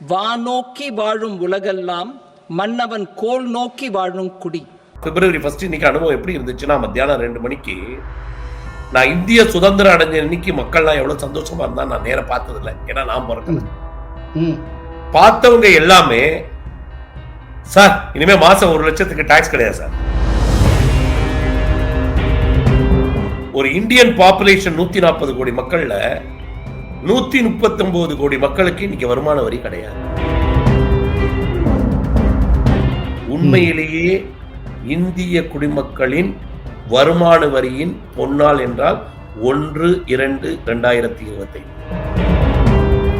வானோக்கி வாழும் உலகெல்லாம் மன்னவன் கோல் நோக்கி வாழும் குடி. February 1 இன்னைக்கு அனுபவம் எப்படி இருந்துச்சுன்னா, மத்தியானம் 2 மணிக்கு நான் இந்திய சுதந்திரம் அடைஞ்ச இன்னைக்கு மக்கள்லாம் எவ்வளவு சந்தோஷமா இருந்தா நான் நேர பார்த்ததில்லை. ஏன்னா நான் பிறக்கல. பார்த்தவங்க எல்லாமே சார் இனிமே மாசம் 1 லட்சத்துக்கு டாக்ஸ் கிடையாது சார். ஒரு இந்தியன் பாப்புலேஷன் 140 கோடி மக்கள்ல 139 கோடி மக்களுக்கு இன்னைக்கு வருமான வரி கிடையாது. உண்மையிலேயே இந்திய குடிமக்களின் வருமான வரியின் பொன்னாள் என்றால் 1/2/2025.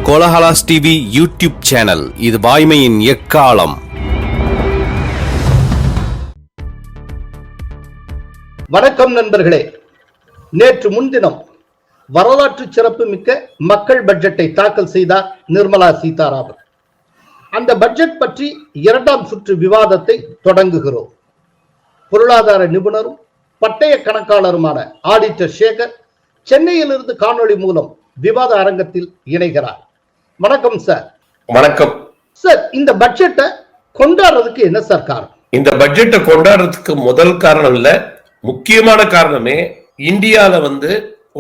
கோலஹலாஸ் டிவி யூடியூப் சேனல், இது வாய்மையின் எக்காலம். வணக்கம் நண்பர்களே. நேற்று முன்தினம் வரலாற்று சிறப்பு மிக்க மக்கள் பட்ஜெட்டை தாக்கல் செய்தார் நிர்மலா சீதாராமன். அந்த பட்ஜெட் பற்றி 2ஆம் சுற்று விவாதத்தை தொடங்குகிறோம். பொருளாதார நிபுணரும் பட்டய கணக்காளருமான ஆடிட்டர் சேகர் சென்னையிலிருந்து காணொளி மூலம் விவாத அரங்கத்தில் இணைகிறார். வணக்கம் சார். வணக்கம் சார். இந்த பட்ஜெட்டை கொண்டாடுறதுக்கு என்ன சார் காரணம்? இந்த பட்ஜெட்டை கொண்டாடுறதுக்கு முதல் காரணம் இல்ல, முக்கியமான காரணமே இந்தியால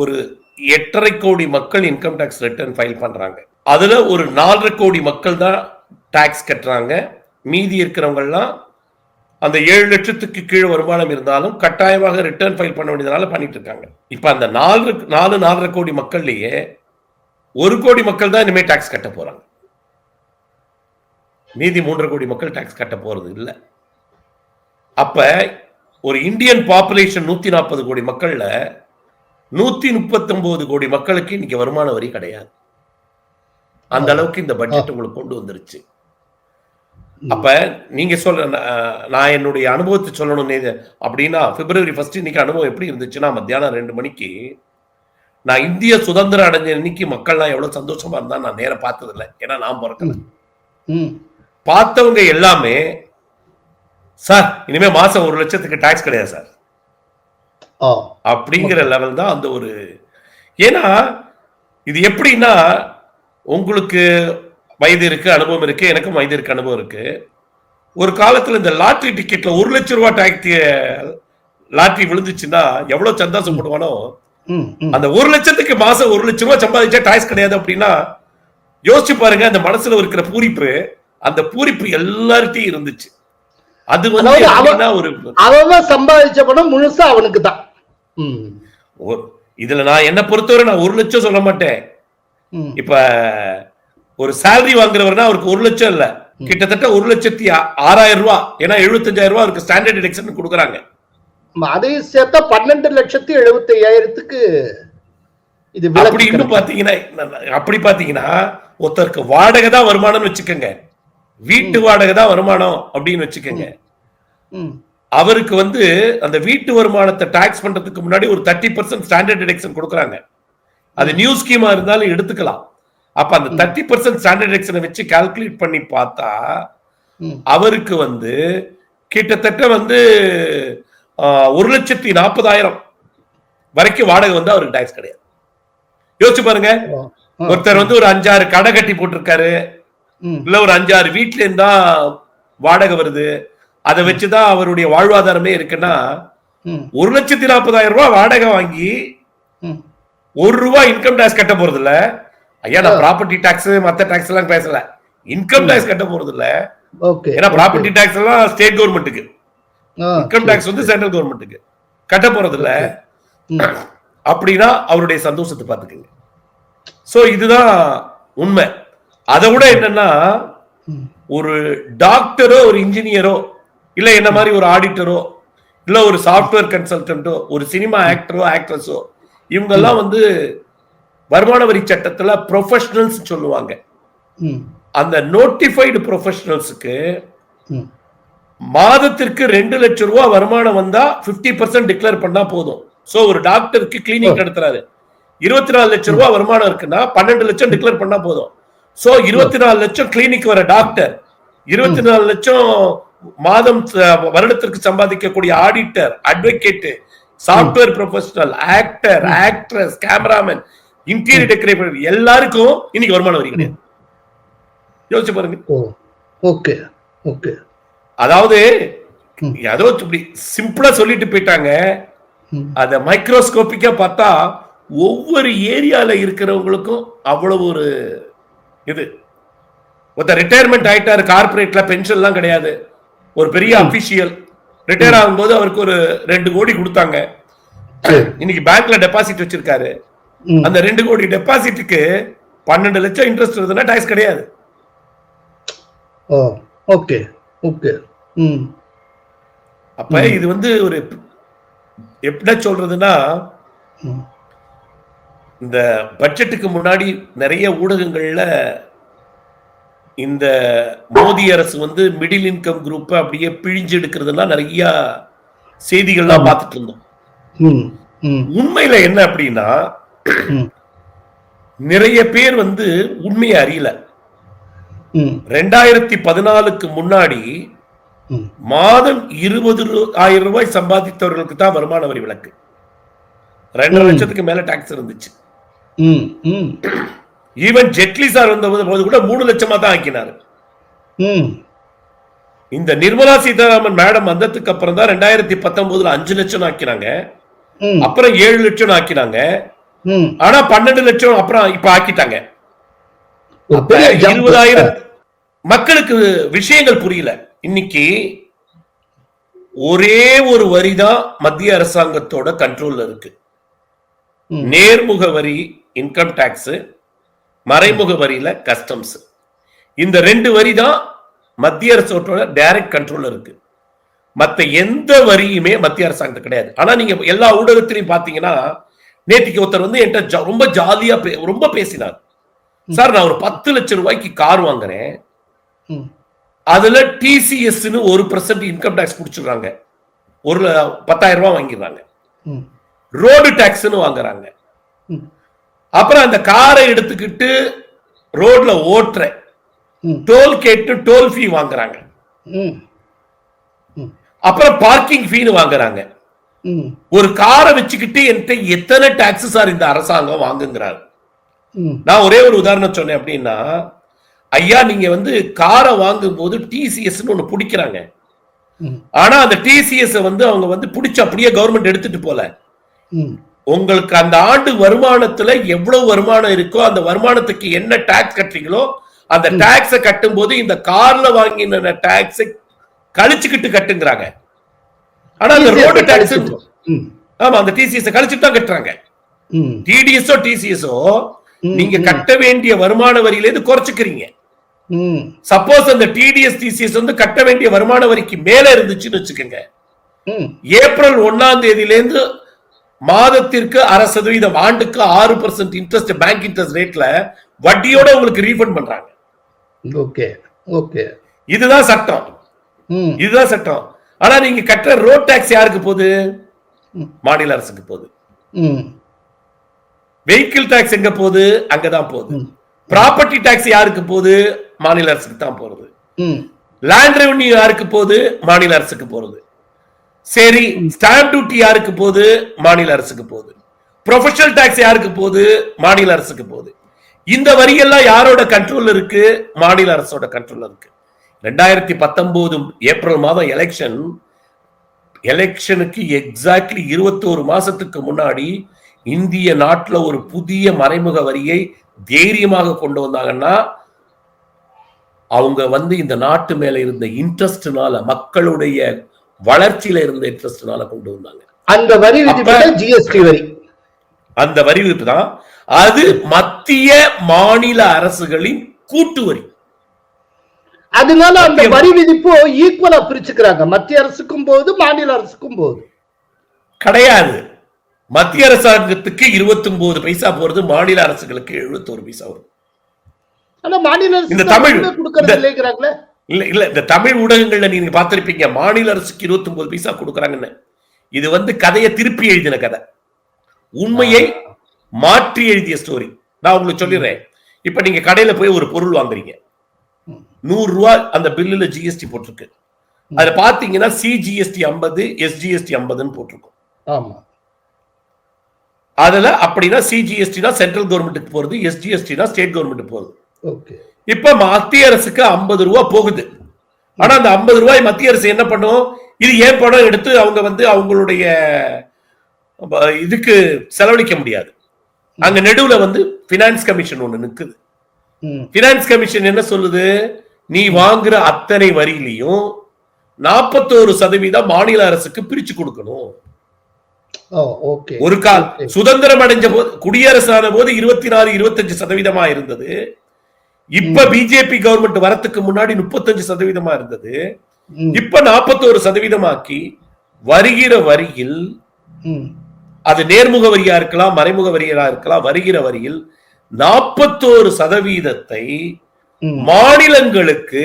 ஒரு 8.5 கோடி மக்கள் இன்கம் டாக்ஸ் ரிட்டர்ன் ஃபைல் பண்றாங்க. அதுல ஒரு 4.5 கோடி மக்கள் தான் டாக்ஸ் கட்டுறாங்க. மீதி இருக்கிறவங்க எல்லாம் அந்த 7 லட்சத்துக்கு கீழே வருமானம் இருந்தாலும் கட்டாயமாக ரிட்டர்ன் ஃபைல் பண்ண வேண்டியதுனால பண்ணிட்டு இருக்காங்க. இப்ப அந்த 4.5 கோடி மக்கள்லயே 1 கோடி மக்கள் தான் இனிமே டாக்ஸ் கட்ட போறாங்க. மீதி 3.5 கோடி மக்கள் டாக்ஸ் கட்ட போறது இல்லை. அப்ப ஒரு இந்தியன் பாப்புலேஷன் 140 கோடி மக்கள்ல 139 கோடி மக்களுக்கு இன்னைக்கு வருமான வரி கிடையாது. அந்த அளவுக்கு இந்த பட்ஜெட் உங்களுக்கு கொண்டு வந்துருச்சு. அப்ப நீங்க சொல்ற, நான் என்னுடைய அனுபவத்தை சொல்லணும் அப்படின்னா, February 1 இன்னைக்கு அனுபவம் எப்படி இருந்துச்சுன்னா, மத்தியானம் 2 மணிக்கு நான் இந்திய சுதந்திரம் அடைஞ்ச இன்னைக்கு மக்கள்லாம் எவ்வளவு சந்தோஷமா இருந்தா நான் நேர பார்த்ததில்லை. ஏன்னா நான் பிறக்கல. பார்த்தவங்க எல்லாமே சார் இனிமே மாசம் 1 லட்சத்துக்கு டாக்ஸ் கிடையாது சார் அப்படிங்கிற லெவல் தான் அந்த ஒரு. ஏன்னா இது எப்படின்னா, உங்களுக்கு வயது இருக்கு, அனுபவம் இருக்கு, எனக்கும் வயது இருக்கு, அனுபவம் இருக்கு. ஒரு காலத்துல இந்த லாட்டரி டிக்கெட்ல 1 லட்சம் ரூபாய் டாக்ஸ் லாட்டரி விழுந்துச்சுன்னா எவ்வளவு சந்தோஷப்படுவானோ, அந்த 1 லட்சத்துக்கு மாசம் 1 லட்சம் ரூபாய் சம்பாதிச்சா டாக்ஸ் கிடையாது அப்படின்னா யோசிச்சு பாருங்க. அந்த மனசுல இருக்கிற பூரிப்பு, அந்த பூரிப்பு எல்லார்ட்டையும் இருந்துச்சு. அது அவன் சம்பாதிச்ச பணம் முழுசா அவனுக்கு தான். இதுல நான் என்ன பொறுத்தவரை நான் 1 லட்சம் சொல்ல மாட்டேன். இப்ப ஒரு சேலரி வாங்குறவர்னா அவருக்கு 1 லட்சம் இல்ல, கிட்டத்தட்ட 1,06,000 ரூபாய். ஏன்னா 75,000 ரூபாய் அவருக்கு ஸ்டாண்டர்ட் டிடக்ஷன் கொடுக்குறாங்க. அதையும் சேர்த்தா 12,75,000க்கு இது. அப்படி இன்னும் பாத்தீங்கன்னா, அப்படி பாத்தீங்கன்னா ஒருத்தருக்கு வாடகை தான் வருமானம்னு வச்சுக்கோங்க, வீட்டு வாடகை தான் வருமானம் அப்படின்னு வச்சுக்கோங்க. அவருக்கு அந்த வீட்டு வருமானத்தை டாக்ஸ் பண்றதுக்கு முன்னாடி ஒரு 30% ஸ்டாண்டர்ட் டிடக்ஷன் கொடுக்குறாங்க. அது நியூ ஸ்கீமா இருந்தாலும் எடுத்துக்கலாம். அப்ப அந்த 30% ஸ்டாண்டர்ட் டிடக்ஷனை வச்சு கால்குலேட் பண்ணி பார்த்தா அவருக்கு கிட்டத்தட்ட 1,40,000 வரைக்கும் வாடகை அவருக்கு டாக்ஸ் கிடையாது. யோசிச்சு பாருங்க. ஒருத்தர் ஒரு 5-6 கடை கட்டி போட்டிருக்காரு, இல்ல ஒரு 5-6 வீட்ல இருந்தா வாடகை வருது, அதை வச்சுதான் அவருடைய வாழ்வாதாரமே இருக்குன்னா 1,40,000 ரூபாய் வாடகை வாங்கி 1 ரூபாய் இன்கம் டாக்ஸ் கட்ட போறது இல்ல. ஐயா, நான் ப்ராப்பர்ட்டி டாக்ஸ் மத்த டாக்ஸ் எல்லாம் பேசல, இன்கம் டாக்ஸ் கட்ட போறது இல்ல. ஏன்னா ப்ராப்பர்ட்டி டாக்ஸ் எல்லாம் ஸ்டேட் கவர்மெண்ட்டுக்கு, இன்கம் டாக்ஸ் சென்ட்ரல் கவர்மெண்ட்டுக்கு கட்ட போறது இல்ல. அப்படின்னா அவருடைய சந்தோஷத்தை பார்த்துக்கங்க. சோ இதுதான் உண்மை. அதை விட என்னன்னா, ஒரு டாக்டரோ ஒரு இன்ஜினியரோ இல்ல என்ன மாதிரி ஒரு ஆடிட்டரோ இல்ல ஒரு சாப்ட்வேர் கன்சல்டன்டோ ஒரு சினிமா ஆக்டரோ ஆக்ட்ரஸோ இவங்க எல்லாம் வருமான வரி சட்டத்துல ப்ரொஃபஷனல்ஸ் சொல்லுவாங்க. அந்த நோட்டிஃபைடு ப்ரொஃபஷனல்ஸுக்கு மாதத்திற்கு 2 லட்சம் ரூபாய் வருமானம் வந்தா 50% டிக்ளேர் பண்ணா போதும். சோ ஒரு டாக்டருக்கு கிளினிக் நடத்துறாரு, 24 லட்சம் ரூபாய் வருமானம் இருக்குன்னா 12 லட்சம் டிக்ளேர் பண்ணா போதும். சோ 24 லட்சம் கிளினிக் வர டாக்டர், 24 லட்சம் மாதம் வருடத்திற்கு சம்பாதிக்கக்கூடிய auditor, advocate, software professional, actor, actress, cameraman, interior decorator எல்லாருக்கும் இன்னைக்கு வருமான வரி கிடையாது. யோசிச்சு பாருங்க. Okay okay. அதாவது ஏதோ இப்படி சிம்பிளா சொல்லிட்டு போயிட்டாங்க. அத மைக்ரோஸ்கோபிக்கா பார்த்தா ஒவ்வொரு ஏரியால இருக்கிறவங்களுக்கும் அவ்வளவு ஒரு இது. ஒருத்தர் ரிட்டையர்மெண்ட் ஆயிட்டாரு, கார்பரேட்ல பென்ஷன் எல்லாம் கிடையாது, ஒரு பெரிய அபிஷியல் ரிட்டையர் ஆகும்போது அவருக்கு ஒரு 2 கோடி கொடுத்தாங்க. இன்னைக்கு பேங்க்ல டெபாசிட் வச்சிருக்காரு. அந்த 2 கோடி டெபாசிட்டுக்கு 12 லட்சம் இன்ட்ரெஸ்ட் வருதுன்னா டாக்ஸ் கிடையாது. Okay okay. அப்ப இது வந்து ஒரு எப்படி சொல்றதுன்னா, இந்த பட்ஜெட்டுக்கு முன்னாடி நிறைய ஊடகங்கள்ல இந்த மோடி அரசு வந்து மிடில் இன்கம் குரூப் அப்படியே பிழிஞ்சு எடுக்கிறதுலாம் நிறைய செய்திகள்லாம் பார்த்துட்டு இருந்தோம். உண்மையில என்ன அப்படின்னா, நிறைய பேர் வந்து உண்மையை அறியல. 2014க்கு முன்னாடி மாதம் 20,000 ரூபாய் சம்பாதித்தவர்களுக்கு தான் வருமான வரி விலக்கு. 2 லட்சத்துக்கு மேல டாக்ஸ் இருந்துச்சு. ஈவன் ஜெட்லி சார் வந்த போது கூட 3 லட்சமா தான் ஆக்கினாரு. இந்த நிர்மலா சீதாராமன் மேடம் வந்ததுக்கு அப்புறம் தான் 2019 5 லட்சம் ஆக்கினாங்க, அப்புறம் 7 லட்சம் ஆக்கினாங்க, ஆனா 12 லட்சம் அப்புறம் இப்ப ஆக்கிட்டாங்க. 20,000 மக்களுக்கு விஷயங்கள் புரியல. இன்னைக்கு ஒரே ஒரு வரி தான் மத்திய அரசாங்கத்தோட கண்ட்ரோல்ல இருக்கு. நேர்முக வரி இன்கம் டாக்ஸ், மறைமுக வரியில கஸ்டம்ஸ். இந்த 2 வரி தான் மத்திய அரசோட டைரக்ட் கண்ட்ரோல்ல இருக்கு. மத்த எந்த வரியுமே மத்திய அரசாங்கத்துக்கு கிடையாது. ஆனா நீங்க எல்லா ஊடகத்திலையும் பாத்தீங்கன்னா, நேத்திக்கு ஒருத்தர் வந்து என்கிட்ட ரொம்ப ஜாலியா ரொம்ப பேசினார். சார், நான் ஒரு 10 லட்சம் ரூபாய்க்கு கார் வாங்குறேன், அதுல டிசிஎஸ் 1% இன்கம் டாக்ஸ் புடிச்சிடுறாங்க, ஒரு 10,000 ரூபாய் வாங்கிடுறாங்க. ரோடு டாக்ஸ் வாங்குறாங்க. அப்புறம் அந்த காரை எடுத்துக்கிட்டு ரோட்ல ஓட்டுற டோல் கேட்டு டோல் ஃபீ வாங்குறாங்க. அப்புறம் பார்க்கிங் ஃபீன்னு வாங்குறாங்க. ஒரு காரை வச்சுக்கிட்டு என்கிட்ட எத்தனை டாக்ஸ் சார் இந்த அரசாங்கம் வாங்குங்கிறாரு. நான் ஒரே ஒரு உதாரணம் சொன்னேன். அப்படின்னா, ஐயா, நீங்க வந்து காரை வாங்கும் போது டிசிஎஸ் ஒண்ணு பிடிக்கிறாங்க, ஆனா அந்த டிசிஎஸ் வந்து அவங்க வந்து பிடிச்சு அப்படியே கவர்மெண்ட் எடுத்துட்டு போல. உங்களுக்கு அந்த ஆண்டு வருமானத்துல எவ்வளவு வருமானம் இருக்கோ அந்த வருமானத்துக்கு என்ன டாக்ஸ் கட்டுறீங்களோ அந்த டாக்ஸ கட்டும் போது இந்த கார்ல வாங்கின டாக்ஸை கழிச்சுக்கிட்டு கட்டுங்கிறாங்க. ஆனா அந்த ரோடு டாக்ஸ், ஆமா, அந்த டிசிஎஸ் கழிச்சுட்டு தான் கட்டுறாங்க. டிடிஎஸ்ஓ டிசிஎஸ்ஓ நீங்க கட்ட வேண்டிய வருமான வரியில இருந்து குறைச்சுக்கிறீங்க. சப்போஸ் அந்த டிடிஎஸ் டிசிஎஸ் வந்து கட்ட வேண்டிய வருமான வரிக்கு மேல இருந்துச்சுன்னு வச்சுக்கோங்க, ஏப்ரல் 1ஆம் தேதியிலிருந்து மாதத்திற்கு 0.5%, ஆண்டுக்கு 6% இன்ட்ரெஸ்ட், பேங்க் இன்ட்ரெஸ்ட் ரேட்ல வட்டியோட உங்களுக்கு ரீஃபண்ட் பண்றாங்க. Okay okay. இதுதான் சட்டம், இதுதான் சட்டம். ஆனா நீங்க கட்டுற ரோட் டாக்ஸ் யாருக்கு போகுது? மாநில அரசுக்கு போகுது. வெஹிக்கிள் டாக்ஸ் எங்க போகுது? அங்கதான் போகுது. ப்ராப்பர்ட்டி டாக்ஸ் யாருக்கு போகுது? மாநில அரசுக்கு தான் போறது. லேண்ட் ரெவன்யூ யாருக்கு போகுது? மாநில அரசுக்கு போறது. சரி, ஸ்டாம்ப் டியூட்டி யாருக்கு போகுது? மாநில அரசுக்கு போகுது. ப்ரொஃபஷனல் டாக்ஸ் யாருக்கு போகுது? மாநில அரசுக்கு போகுது. இந்த வரியெல்லாம் யாரோட கண்ட்ரோல் இருக்கு? மாநில அரசோட கண்ட்ரோல் இருக்கு. 2019 ஏப்ரல் மாதம் எலெக்ஷனுக்கு எக்ஸாக்ட்லி 21 மாசத்துக்கு முன்னாடி இந்திய நாட்டுல ஒரு புதிய மறைமுக வரியை தைரியமாக கொண்டு வந்தாங்கன்னா, அவங்க வந்து இந்த நாட்டு மேல இருந்த இன்ட்ரெஸ்ட்னால, மக்களுடைய வளர்ச்சியில இருந்த இன்ட்ரெஸ்ட்னால கொண்டு வந்தாங்க. அந்த வரி ஜிஎஸ்டி வரி, அந்த வரி விதிப்பு தான். அது மத்திய மாநில அரசுகளின் கூட்டு வரி. அதனால அந்த வரி விதிப்பு ஈக்குவலா பிரிச்சுக்கிறாங்க, மத்திய அரசுக்கும் போகுது, மாநில அரசுக்கும் போகுது கிடையாது. மத்திய அரசாங்கத்துக்கு 29 பைசா போறது, மாநில அரசுகளுக்கு 71 பைசா வரும். இந்த தமிழ் இல்ல இல்ல இந்த தமிழ் ஊடகங்கள்ல நீங்க பார்த்திருப்பீங்க, மாநில அரசுக்கு 29 பைசா கொடுக்கறாங்கன்னு. இது வந்து கதையை திருப்பி எழுதின கதை, உண்மையை மாற்றி எழுதிய ஸ்டோரி. நான் உங்களுக்கு சொல்லிடுறேன். இப்ப நீங்க கடையில போய் ஒரு பொருள் வாங்குறீங்க, 100 ரூபாய் அந்த பில்லுல ஜிஎஸ்டி போட்டிருக்கு. அதுல பாத்தீங்கன்னா சிஜிஎஸ்டி 50, எஸ்ஜிஎஸ்டி 50 போட்டிருக்கும். ஆமா, அதுல அப்படின்னா சிஜிஎஸ்டி சென்ட்ரல் கவர்மெண்ட்டுக்கு போறது, எஸ்ஜிஎஸ்டி ஸ்டேட் கவர்மெண்ட் போறது. இப்ப மத்திய அரசுக்கு 50 ரூபாய் போகுது. ஆனா அந்த 50 ரூபாய் மத்திய அரசு என்ன பண்ணும், இது ஏன் பணம் எடுத்து அவங்க அவங்களுடைய இதுக்கு செலவழிக்க முடியாது. அங்க நடுவுல பினான்ஸ் கமிஷன் ஒண்ணு நிக்குது. பினான்ஸ் கமிஷன் என்ன சொல்லுது, நீ வாங்குற அத்தனை வரியிலையும் 41% மாநில அரசுக்கு பிரிச்சு கொடுக்கணும். ஒரு கால் சுதந்திரம் அடைஞ்ச போது, குடியரசான போது 24-25% இருந்தது. இப்ப பிஜேபி கவர்மெண்ட் வரத்துக்கு முன்னாடி 35% இருந்தது. இப்ப 41% ஆக்கி வருகிற வரியில், அது நேர்முக வரியா இருக்கலாம், மறைமுக வரியா இருக்கலாம், வருகிற வரியில் 41% மாநிலங்களுக்கு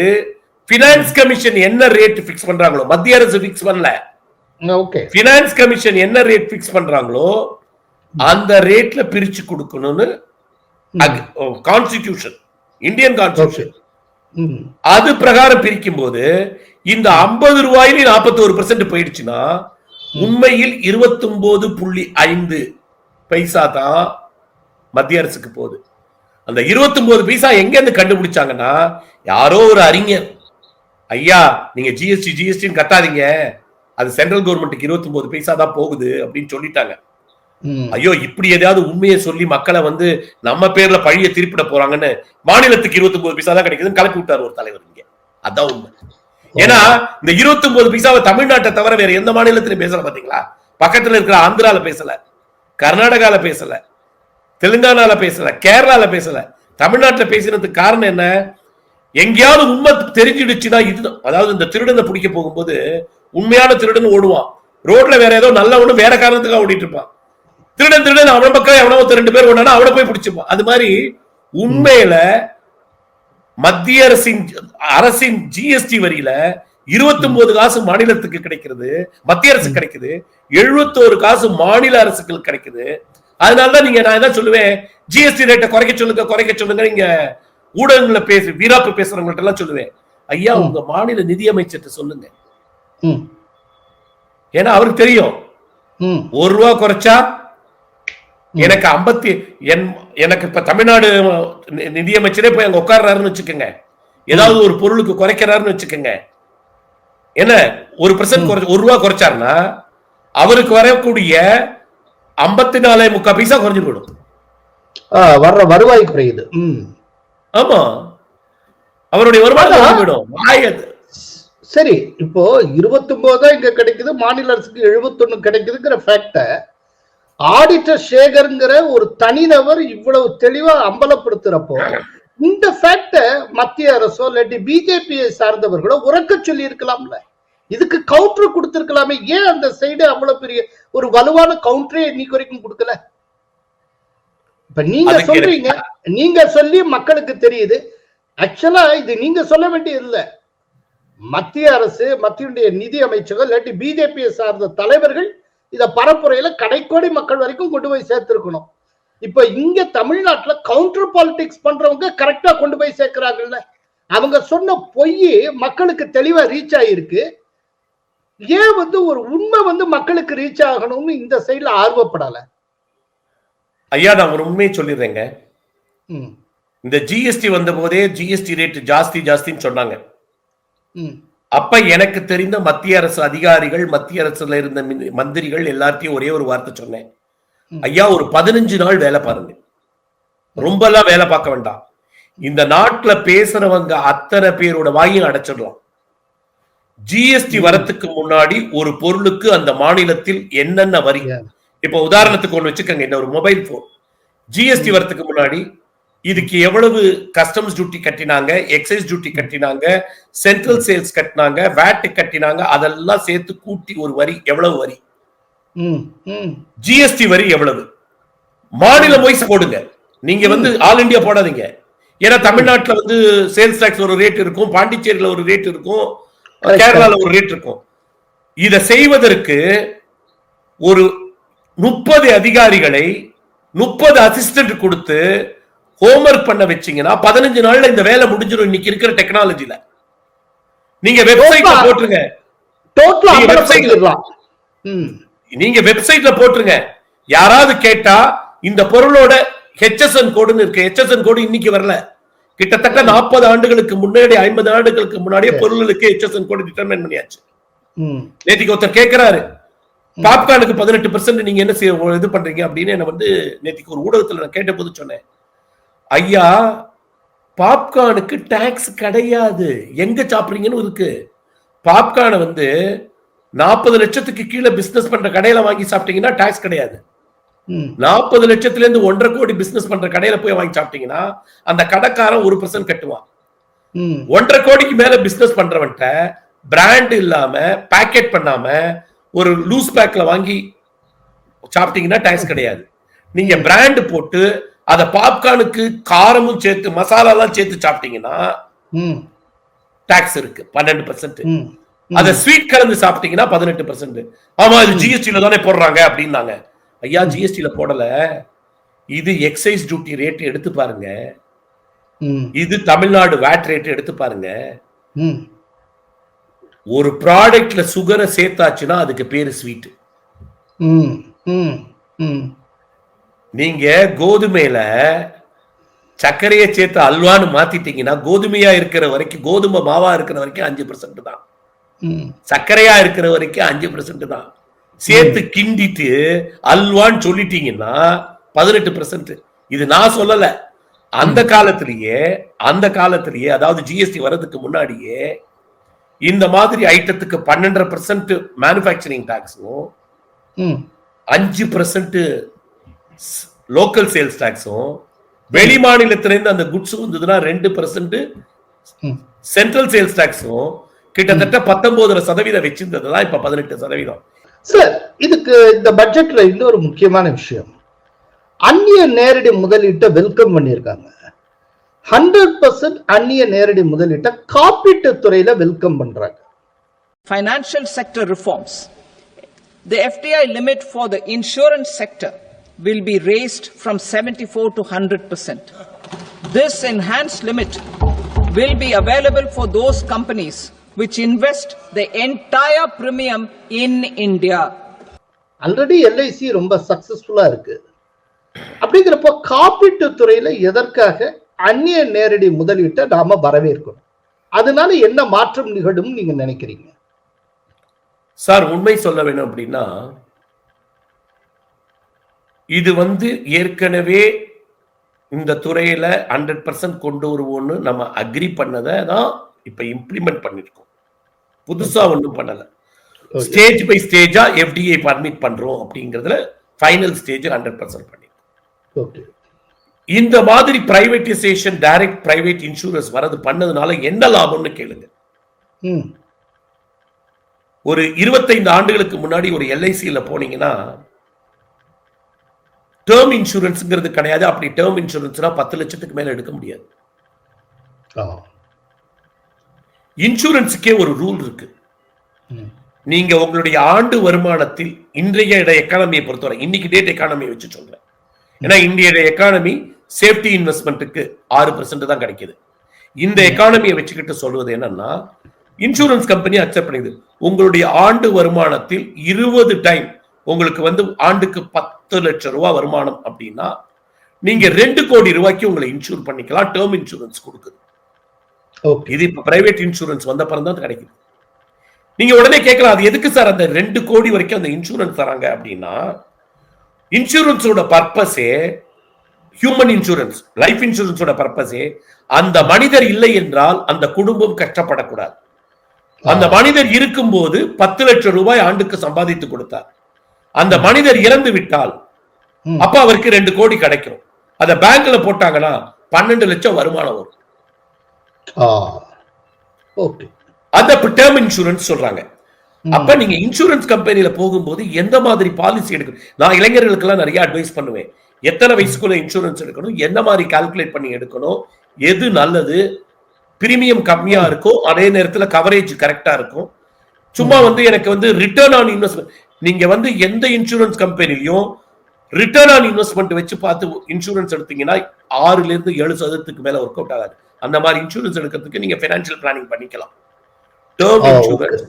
பினான்ஸ் கமிஷன் என்ன ரேட் பிக்ஸ் பண்றாங்களோ, மத்திய அரசு பிக்ஸ் பண்ணல, பினான்ஸ் கமிஷன் என்ன ரேட் பிக்ஸ் பண்றாங்களோ அந்த ரேட்ல பிரிச்சு கொடுக்கணும்னு கான்ஸ்டிடியூஷன், இந்தியன் கான்ஸ்டிடியூஷன் அது பிரகாரம் பிரிக்கும் போது இந்த 50 ரூபாயில 41% போயிடுச்சுன்னா உண்மையில் 29.5 பைசா தான் மத்திய அரசுக்கு போகுது. அந்த 29 பைசா எங்க இருந்து கண்டுபிடிச்சாங்கன்னா, யாரோ ஒரு அறிஞர், ஐயா நீங்க ஜிஎஸ்டி கட்டாதீங்க, அது சென்ட்ரல் கவர்மெண்ட்டுக்கு 29 பைசா தான் போகுது அப்படின்னு சொல்லிட்டாங்க. ஐயோ இப்படி ஏதாவது உண்மையை சொல்லி மக்களை நம்ம பேர்ல பழிய திருப்பிட போறாங்கன்னு மாநிலத்துக்கு 29 பைசா தான் கிடைக்குதுன்னு கலப்பி விட்டார் ஒரு தலைவர். இங்க அதான் உண்மை. ஏன்னா இந்த 29 பைசாவை தமிழ்நாட்டை தவிர வேற எந்த மாநிலத்திலும் பேசல. பாத்தீங்களா, பக்கத்துல இருக்கிற ஆந்திரால பேசல, கர்நாடகால பேசல, தெலுங்கானால பேசல, கேரளால பேசல, தமிழ்நாட்டில் பேசினதுக்கு காரணம் என்ன, எங்கேயாவது உண்மை தெரிஞ்சிடுச்சுன்னா இதுதான். அதாவது இந்த திருடனை பிடிக்க போகும்போது உண்மையான திருடன் ஓடுவான், ரோட்ல வேற ஏதோ நல்ல ஒண்ணு வேற காரணத்துக்காக ஓடிட்டு இருப்பான். திருடன் அவன பக்கம் எவனோ 2 பேர் ஓடானா அவனை போய் பிடிச்சிருப்பான். அது மாதிரி உண்மையில மத்திய அரசின் ஜிஎஸ்டி வரியில 29 காசு மாநிலத்துக்கு கிடைக்கிறது, மத்திய அரசு கிடைக்குது, 71 காசு மாநில அரசுக்கு கிடைக்குது. அதனாலதான் நான் என்ன சொல்லுவேன், ஜிஎஸ்டி ரேட்டை குறைக்க சொல்லுங்க. நீங்க ஊடகங்களை வீராப்பு பேசுறவங்கள்ட்ட எல்லாம் சொல்லுவேன், ஐயா உங்க மாநில நிதியமைச்சர்கிட்ட சொல்லுங்க. ஏன்னா அவருக்கு தெரியும், 1 ரூபா குறைச்சா எனக்கு எனக்கு இப்ப தமிழ்நாடு நிதியமைச்சரே போய் அங்க உட்கார்றாருன்னு வச்சுக்கோங்க, ஏதாவது ஒரு பொருளுக்கு குறைக்கிறாருன்னு வச்சுக்கோங்க, என்ன 1% 1 ரூபா குறைச்சாருன்னா அவருக்கு வரக்கூடிய 54.75 பைசா குறைஞ்சு போயிடும். வர்ற வருவாய் குறையுது. ஆமா, அவருடைய வருமானம் குறைஞ்சு போயிடும். சரி, இப்போ 29 தான் இங்க கிடைக்குது, மாநில அரசுக்கு 71 கிடைக்குதுங்கிற ஃபேக்ட ஆடிட்டர் சேகர்ங்கிற ஒரு தனிநபர் இவ்வளவு தெளிவா அம்பலப்படுத்துறப்போ இந்த ஃபேக்ட மத்திய அரசோ இல்லாட்டி பிஜேபியை சார்ந்தவர்களோ உறக்க சொல்லி இருக்கலாம்ல, இதுக்கு கவுண்டர் கொடுத்திருக்கலாமே. ஏன் அந்த சைடு அவ்வளவு பெரிய ஒரு வலுவான கவுண்டரே இன்னைக்கு வரைக்கும் கொடுக்கல? இப்ப நீங்க சொல்றீங்க, நீங்க சொல்லி மக்களுக்கு தெரியுது. ஆக்சுவலா இது நீங்க சொல்ல வேண்டியது இல்ல, மத்திய அரசு, மத்திய நிதி அமைச்சகம் இல்லாட்டி பிஜேபியை சார்ந்த தலைவர்கள் இத பரப்புரையில கடைக்கோடி மக்கள் வரைக்கும் கொண்டு போய் சேர்த்திருக்கணும். இப்ப இங்க தமிழ்நாட்டுல கவுண்டர் பாலிடிக்ஸ் பண்றவங்க கரெக்டா கொண்டு போய் சேர்க்கிறாங்கல்ல, அவங்க சொன்ன பொய் மக்களுக்கு தெளிவா ரீச் ஆயிருக்கு. ஏன் ஒரு உண்மை மக்களுக்கு ரீச் ஆகணும்னு இந்த சைடுல ஆர்வப்படல? ஐயா நான் ஒரு உண்மையை சொல்லிடுறேங்க. இந்த ஜிஎஸ்டி வந்த போதே ஜிஎஸ்டி ரேட் ஜாஸ்தின்னு சொன்னாங்க. அப்ப எனக்கு தெரிந்த மத்திய அரசு அதிகாரிகள், மத்திய அரசுல இருந்த மந்திரிகள் எல்லாத்தையும் ஒரே ஒரு வார்த்தை சொன்னேன், ஐயா ஒரு 15 நாள் வேலை பாருங்க, ரொம்ப எல்லாம் வேலை பார்க்க வேண்டாம், இந்த நாட்டுல பேசுறவங்க அத்தனை பேரோட வாயும் அடைச்சிடலாம். ஜிஎஸ்டி வரத்துக்கு முன்னாடி ஒரு பொருளுக்கு அந்த மாநிலத்தில் என்னென்ன வரி, இப்ப உதாரணத்துக்கு ஒண்ணு வச்சுக்கோங்க, இந்த ஒரு மொபைல் போன் ஜிஎஸ்டி வரத்துக்கு முன்னாடி இதுக்கு எவ்வளவு கஸ்டம்ஸ் டியூட்டி கட்டினாங்க, எக்ஸைஸ் டியூட்டி கட்டினாங்க, சென்ட்ரல் சேல்ஸ் கட்டினாங்க, வேட் கட்டினாங்க, அதெல்லாம் சேர்த்து கூட்டி ஒரு வரி எவ்வளவு வரி, ஜிஎஸ்டி வரி எவ்வளவு, மாநில வைஸ் போடுங்க. நீங்க ஆல் இந்தியா போடாதீங்க. ஏன்னா தமிழ்நாட்டுல சேல்ஸ் டாக்ஸ் ஒரு ரேட் இருக்கும், பாண்டிச்சேரியில ஒரு ரேட் இருக்கும், கேரளால ஒரு ரேட் இருக்கும். இதை செய்வதற்கு ஒரு 30 அதிகாரிகளை 30 அசிஸ்டன்ட் கொடுத்து ஹோம்வொர்க் பண்ண வச்சீங்கன்னா 15 நாள்ல இந்த வேலை முடிஞ்சிடும். இன்னைக்கு இருக்கிற டெக்னாலஜில நீங்க வெப்சைட்ல போட்டுருங்க, நீங்க வெப்சைட்ல போட்டுருங்க. யாராவது கேட்டா இந்த பொருளோட HSN கோடுன்னு இருக்கு, HSN கோடு இன்னைக்கு வரல, கிட்டத்தட்ட 40 ஆண்டுகளுக்கு முன்னாடி 50 ஆண்டுகளுக்கு முன்னாடியே பொருளுக்கு HSN கோட் டிட்டர்மைன் பண்ணியாச்சு. நேத்திக்கு ஒருத்தர் கேட்கிறாரு, பாப்கார்னுக்கு 18% நீங்க என்ன இது பண்றீங்க அப்படின்னு என்ன வந்து நேத்திக்கு ஒரு ஊடகத்துல நான் கேட்ட போது சொன்னேன், ஐயா பாப்கார்னுக்கு டாக்ஸ் கிடையாது, எங்க சாப்பிடுறீங்கன்னு இருக்கு. பாப்கார்னை வந்து 40 லட்சத்துக்கு கீழே பிசினஸ் பண்ற கடையில வாங்கி சாப்பிட்டீங்கன்னா டாக்ஸ் கிடையாது. 40 லட்சத்துல இருந்து 1.5 கோடி பிசினஸ் பண்ற கடையில போய் வாங்கி சாப்பிட்டீங்கன்னா அந்த கடைக்காரன் 1% கட்டுவான். 1.5 கோடிக்கு மேல பிசினஸ் பண்றவன்ட்ட பிராண்ட் இல்லாம பேக்கெட் பண்ணாம ஒரு லூஸ் பேக்ல வாங்கி சாப்பிட்டீங்கன்னா டாக்ஸ் கிடையாது. நீங்க பிராண்ட் போட்டு அத பாப்கார்னுக்கு காரமும் சேர்த்து மசாலா எல்லாம் சேர்த்து சாப்பிட்டீங்கன்னா டாக்ஸ் இருக்கு 12%. அத ஸ்வீட் கலந்து சாப்பிட்டீங்கன்னா 18%. ஆமா இது ஜிஎஸ்டில தானே போடுறாங்க அப்படின்னாங்க. ஐயா ஜிஎஸ்டில போடல, இது எக்ஸைஸ் டியூட்டி ரேட் எடுத்து பாருங்க, இது தமிழ்நாடு வேட் ரேட் எடுத்து பாருங்க. ஒரு ப்ராடக்ட்ல சுகரை சேர்த்தாச்சுன்னா அதுக்கு பேரு ஸ்வீட். நீங்க கோதுமையில சர்க்கரையை சேர்த்து அல்வான்னு மாத்திட்டீங்கன்னா கோதுமையா இருக்கிற வரைக்கும், கோதுமை மாவா இருக்கிற வரைக்கும் 5% தான், சர்க்கரையா இருக்கிற வரைக்கும் 5% தான். சேர்த்து கிண்டிட்டு அல்வான்னு சொல்லிட்டீங்கன்னா 18%. இது நான் சொல்லல, அந்த காலத்திலேயே அதாவது ஜிஎஸ்டி வர்றதுக்கு முன்னாடியே இந்த மாதிரி ஐட்டத்துக்கு 12% மேனுஃபேக்சரிங் டாக்ஸும் 5% லோக்கல் சேல்ஸ் டாக்ஸும், வெளி மாநிலத்திலிருந்து அந்த குட்ஸ் வந்ததுன்னா 2% சென்ட்ரல் சேல்ஸ் டாக்ஸும் கிட்டத்தட்ட 19% வச்சிருந்ததுதான் இப்ப 18%. சார், இதுக்கு இந்த பட்ஜெட்ல இன்னொரு முக்கியமான விஷயம், அந்நிய நேரடி முதலீட்டை வெல்கம் பண்ணியிருக்காங்க. 100% அந்நிய நேரடி முதலீட்டை காப்பீட்டு துறையில வெல்கம் பண்றாங்க. Financial sector reforms. The FDI limit for the insurance sector will be raised from 74 to 100%. This enhanced limit will be available for those companies which invest the entire premium in India. Already LIC ரொம்ப சக்சஸ்ஃபுல்லா இருக்கு. அப்படிங்கிறப்போ காப்பீட்டு துறையில எதற்காக அந்நிய நேரடி முதலீட்டை நாம வரவேற்கணும்? அதனால என்ன மாற்றம் நிகழும் நீங்க நினைக்கிறீங்க? சார், உண்மை சொல்ல வேணும் அப்படின்னா, இது வந்து ஏற்கனவே இந்த துறையில 100% கொண்டு வருவோம்னு நம்ம அக்ரி பண்ணதை தான் இப்ப இம்ப்ளிமெண்ட் பண்ணிருக்கோம். புதுசா ஒன்றும் பண்ணல. ஸ்டேஜ் பை ஸ்டேஜா எஃப்டிஐ பர்மிட் பண்றோம் அப்படிங்கிறதுல ஃபைனல் ஸ்டேஜ் 100% பண்ணிருக்கோம். இந்த மாதிரி பிரைவேட்டைசேஷன், டைரக்ட் பிரைவேட் இன்சூரன்ஸ் வரது பண்ணதுனால என்ன லாபம்னு கேளுங்க. ஒரு 25 ஆண்டுகளுக்கு முன்னாடி ஒரு எல்ஐசியில போனீங்கன்னா டேர்ம் இன்சூரன்ஸ்ங்கிறது கிடையாது. அப்படி டேர்ம் இன்சூரன்ஸ்னா 10 லட்சத்துக்கு மேல எடுக்க முடியாது. இன்சூரன்ஸுக்கே ஒரு ரூல் இருக்கு. நீங்க உங்களுடைய ஆண்டு வருமானத்தில் இன்றைய எக்கானமியை பொறுத்தவரை, இன்னைக்கு டேட் எக்கானமியை வச்சு சொல்றேன், ஏன்னா இந்திய எக்கானமி சேஃப்டி இன்வெஸ்ட்மெண்ட்டுக்கு 6% தான் கிடைக்குது. இந்த எக்கானமியை வச்சுக்கிட்டு சொல்வது என்னன்னா, இன்சூரன்ஸ் கம்பெனி அக்செப்ட் பண்ணுது. உங்களுடைய ஆண்டு வருமானத்தில் 20 டைம் உங்களுக்கு வந்து ஆண்டுக்கு 10 லட்சம் ரூபாய் வருமானம் அப்படின்னா நீங்க 2 கோடி ரூபாய்க்கு உங்களை இன்சூர் பண்ணிக்கலாம். டேர்ம் இன்சூரன்ஸ் கொடுக்குது. இது இப்ப பிரைவேட் இன்சூரன்ஸ் வந்த பிறகு தான் கிடைக்குது. நீங்க உடனே கேட்கலாம், அது எதுக்கு சார் அந்த 2 கோடி வரைக்கும் அந்த இன்சூரன்ஸ் தராங்க அப்படின்னா, இன்சூரன்ஸோட பர்பஸே ஹியூமன் இன்சூரன்ஸ், லைஃப் இன்சூரன்ஸோட பர்பஸே அந்த மனிதர் இல்லை என்றால் அந்த குடும்பம் கஷ்டப்படக்கூடாது. அந்த மனிதர் இருக்கும்போது 10 லட்சம் ரூபாய் ஆண்டுக்கு சம்பாதித்து கொடுத்தார். அந்த மனிதர் இறந்து விட்டால் அப்ப அவருக்கு 2 கோடி கிடைக்கும். அத பேங்க்ல போட்டாங்கன்னா 12 லட்சம் வருமானம் வரும். அந்த டேர்ம் இன்சூரன்ஸ் சொல்றாங்க. அப்ப நீங்க இன்சூரன்ஸ் கம்பெனில போகும்போது எந்த மாதிரி பாலிசி எடுக்கணும்? நான் இளைஞர்களுக்கு எல்லாம் நிறைய அட்வைஸ் பண்ணுவேன். எத்தனை வயசுக்குள்ள இன்சூரன்ஸ் எடுக்கணும், என்ன மாதிரி கால்குலேட் பண்ணி எடுக்கணும், எது நல்லது, பிரீமியம் கம்மியா இருக்கும், அதே நேரத்தில் கவரேஜ் கரெக்டா இருக்கும். சும்மா வந்து எனக்கு வந்து ரிட்டர்ன் ஆன் இன்வெஸ்ட்மெண்ட், நீங்க வந்து எந்த இன்சூரன்ஸ் கம்பெனிலையும் ரிட்டர்ன் ஆன் இன்வெஸ்ட்மெண்ட் வச்சு பார்த்து இன்சூரன்ஸ் எடுத்தீங்கன்னா 6-7% மேல ஒர்க் அவுட் ஆகாது. அந்த மாதிரி இன்சூரன்ஸ் எடுக்கிறதுக்கு நீங்க ஃபைனான்சியல் பிளானிங் பண்ணிக்கலாம். டேர்ம் இன்சூரன்ஸ்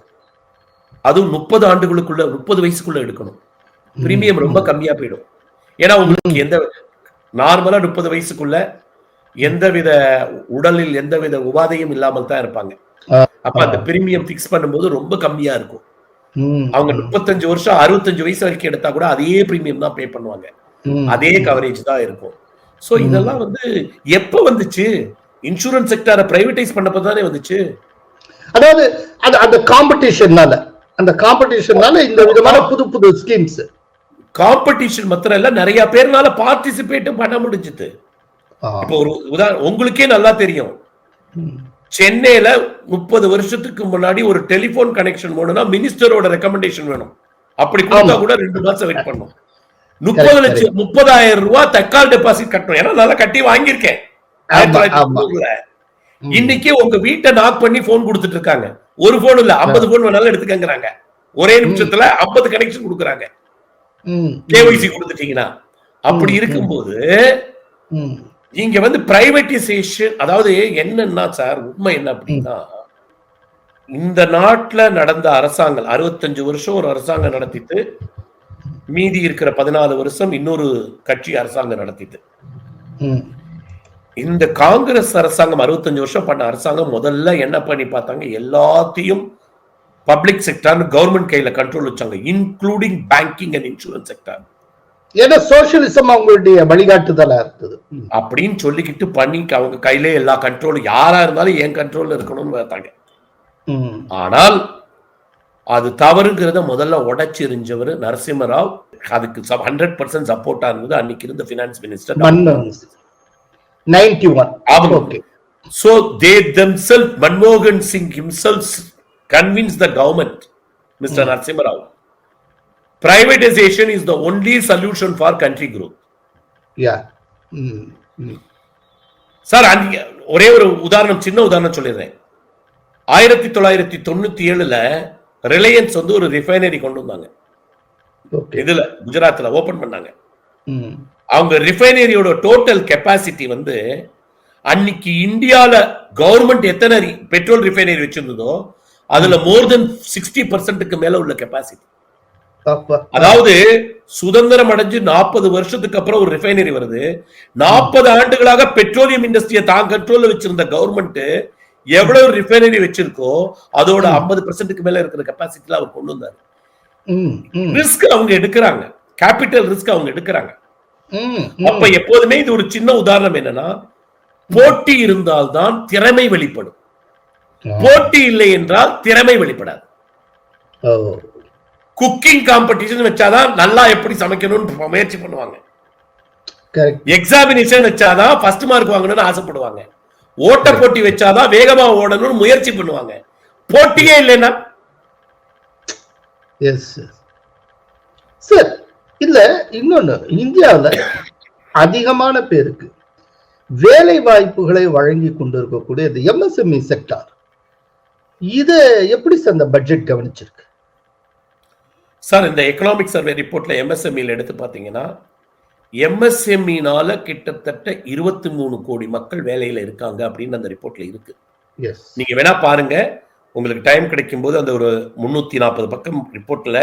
அதுவும் 30 ஆண்டுகளுக்குள்ள 30 வயசுக்குள்ள எடுக்கணும். பிரீமியம் ரொம்ப கம்மியா போயிடும். ஏன்னா உங்களுக்கு எந்த நார்மலா 30 வயசுக்குள்ள எந்தவித உடலில் எந்தவித உபாதையும் இல்லாமல் தான் இருப்பாங்க. அப்ப அந்த பிரீமியம் பிக்ஸ் பண்ணும்போது ரொம்ப கம்மியா இருக்கும். அவங்க 35 வருஷம் 65 வயசு வரைக்கும் எடுத்தா கூட அதே பிரீமியம் தான் பே பண்ணுவாங்க, அதே கவரேஜ் தான் இருக்கும். சோ இதெல்லாம் வந்து எப்ப வந்துச்சு? இன்சூரன்ஸ் செக்டரை பிரைவேடைஸ் பண்ணப்ப தானே வந்துச்சு. அதாவது அந்த காம்படிஷன்னால இந்த விதமான புது புது ஸ்கீம்ஸ். காம்படிஷன் மாத்திரம் இல்ல, நிறைய பேர்னால பார்ட்டிசிபேட்டும் பண்ண முடிஞ்சது. இப்போ ஒரு உதாரணம் உங்களுக்கே நல்லா தெரியும், சென்னையில 30 வருஷத்துக்கு முன்னாடி ஒரு டெலிபோன் கனெக்ஷன் வேணும்னா மினிஸ்டரோட ரெக்கமெண்டேஷன் வேணும். அப்படி கொடுத்தா கூட 2 மாசம் வெயிட் பண்ணும். 30,000 ரூபாய் தக்கால் டெபாசிட் கட்டணும். ஏன்னா நல்லா கட்டி வாங்கியிருக்கேன் 1990. இன்னைக்கு உங்க வீட்டை நாக் பண்ணி போன் கொடுத்துட்டு இருக்காங்க. ஒரு போன் இல்ல 50 போன் வேணாலும் எடுத்துக்கங்கிறாங்க. ஒரே நிமிஷத்துல 50 கனெக்ஷன் கொடுக்குறாங்க கேஒய்சி கொடுத்துட்டீங்கன்னா. அப்படி இருக்கும்போது இங்க வந்து பிரைவேடைசேஷன், அதாவது என்னன்னா சார் உண்மை என்ன அப்படின்னா, இந்த நாட்டுல நடந்த அரசாங்கம் 65 வருஷம் ஒரு அரசாங்கம் நடத்திட்டு, மீதி இருக்கிற 14 வருஷம் இன்னொரு கட்சி அரசாங்கம் நடத்திட்டு. இந்த காங்கிரஸ் அரசாங்கம் 65 வருஷம் பண்ண அரசாங்கம் முதல்ல என்ன பண்ணி பார்த்தாங்க, எல்லாத்தையும் பப்ளிக் செக்டர் கவர்மெண்ட் கையில கண்ட்ரோல் வச்சாங்க, including banking and insurance sector. ஏன்னா சோசியலிசம் அவங்களுடைய வழிகாட்டுதலா இருந்தது அப்படின்னு சொல்லிக்கிட்டு பண்ணி அவங்க கையிலே எல்லா கண்ட்ரோலும், யாரா இருந்தாலும் என் கண்ட்ரோல்ல இருக்கணும்னு பார்த்தாங்க. ஆனால் அது தவறுங்கிறத முதல்ல உடைச்செறிஞ்சவர் நரசிம்மராவ். அதுக்கு 100% சப்போர்ட்டா இருந்தது அன்னைக்கு இருந்த finance minister 91. So they themselves, Manmohan Singh himself convinced the government, Mr. Narasimha Rao, privatization is the only solution for country growth. Yeah. Sir ஒரே ஒரு உதாரணம், சின்ன உதாரணம் சொல்லிடுறேன். 1997ல ரிலையன்ஸ் வந்து ஒரு ரிஃபைனரி கொண்டு வந்தாங்க. இதுல குஜராத்ல ஓபன் பண்ணாங்க. அவங்க ரிஃபைனரியோட டோட்டல் கெப்பாசிட்டி வந்து அன்னைக்கு இந்தியால கவர்மெண்ட் எத்தனை பெட்ரோல் ரிஃபைனரி வச்சிருந்ததோ அதுல மோர் தென் 60% மேல உள்ள கெப்பாசிட்டி. அதாவது சுதந்திரம் அடைஞ்சு 40 வருஷத்துக்கு அப்புறம் ஒரு ரிஃபைனரி வருது. 40 ஆண்டுகளாக பெட்ரோலியம் இண்டஸ்ட்ரியை தான் கண்ட்ரோல்ல வச்சிருந்த கவர்மெண்ட் எவ்வளவு ரிஃபைனரி வச்சிருக்கோ அதோட 50% மேல இருக்கிற கெப்பாசிட்டில அவர் கொண்டு வந்தாரு. ரிஸ்க் அவங்க எடுக்கிறாங்க, கேபிட்டல் ரிஸ்க் அவங்க எடுக்கிறாங்க. அப்ப எப்போதுமே இது ஒரு சின்ன உதாரணம் என்னன்னா, போட்டி இருந்தால்தான் திறமை வெளிப்படும், போட்டி இல்லை என்றால் திறமை வெளிப்படாது. குக்கிங் காம்படிஷன் வச்சாதான் நல்லா எப்படி சமைக்கணும்னு முயற்சி பண்ணுவாங்க. எக்ஸாமினேஷன் வச்சாதான் ஃபர்ஸ்ட் மார்க் வாங்கணும்னு ஆசைப்படுவாங்க. ஓட்ட போட்டி வச்சாதான் வேகமா ஓடணும்னு முயற்சி பண்ணுவாங்க. போட்டியே இல்லைன்னா சார் இல்ல. இன்னொன்னு, இந்தியாவில் அதிகமான பேருக்கு வேலை வாய்ப்புகளை வழங்கி கொண்டிருக்கக்கூடிய இந்த எம்எஸ்எம்இ செக்டார், இது எப்படி சார் இந்த பட்ஜெட் கவனிச்சிருக்கு? சார் இந்த எக்கனாமிக் சர்வே ரிப்போர்ட்ல எம்எஸ்எம்இல எடுத்து பாத்தீங்கன்னா, எம்எஸ்எம்இனால கிட்டத்தட்ட 23 கோடி மக்கள் வேலையில இருக்காங்க அப்படின்னு அந்த ரிப்போர்ட்ல இருக்கு. நீங்க வேணா பாருங்க, உங்களுக்கு டைம் கிடைக்கும் போது அந்த ஒரு 340 பக்கம் ரிப்போர்ட்ல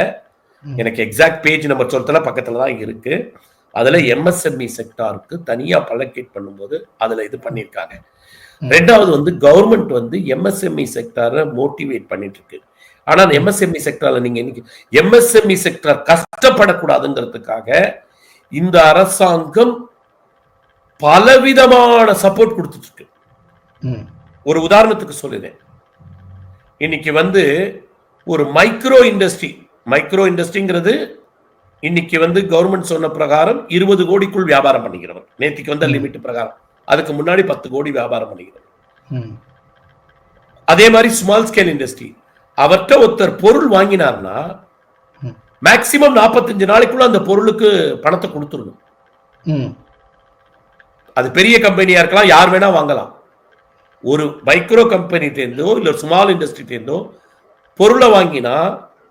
எனக்கு எக்ஸாக்ட் பேஜ் நம்பர் சொல்லல, பக்கத்துல தான் இருக்கு. அதுல எம்எஸ்எம்இ செக்டாருக்கு தனியா அலோகேட் பண்ணும்போது அதுல இது பண்ணிருக்காங்க. ரெண்டாவது வந்து கவர்மெண்ட் வந்து எம்எஸ்எம்இ செக்டாரை மோட்டிவேட் பண்ணிட்டு இருக்கு. ஆனா எம்எஸ்எம்இ செக்டார்ல நீங்க இன்னைக்கு எம்எஸ்எம்இ செக்டார் கஷ்டப்படக்கூடாதுங்கிறதுக்காக இந்த அரசாங்கம் பலவிதமான சப்போர்ட் கொடுத்துட்டு இருக்கு. ஒரு உதாரணத்துக்கு சொல்லுறேன், இன்னைக்கு வந்து ஒரு மைக்ரோ இண்டஸ்ட்ரிங்கிறது இன்னைக்கு வந்து கவர்மெண்ட் சொன்ன பிரகாரம் 20 கோடிக்குள் வியாபாரம் பண்ணிக்கிறவர். நேத்திக்கு வந்து லிமிட் பிரகாரம், அதுக்கு முன்னாடி 10 கோடி வியாபாரம் பண்ணிக்கிறவர். அதே மாதிரி ஸ்மால் ஸ்கேல் இண்டஸ்ட்ரி, அவர்கிட்ட ஒருத்தர் பொருள் வாங்கினார்னா மேக்சிமம் 45 நாளைக்குள்ள அந்த பொருளுக்கு பணத்தை கொடுத்துடணும். அது பெரிய கம்பெனியா இருக்கலாம், யார் வேணா வாங்கலாம். ஒரு மைக்ரோ கம்பெனி தேர்ந்தோ இல்ல ஸ்மால் இண்டஸ்ட்ரி தேர்ந்தோ பொருளை வாங்கினா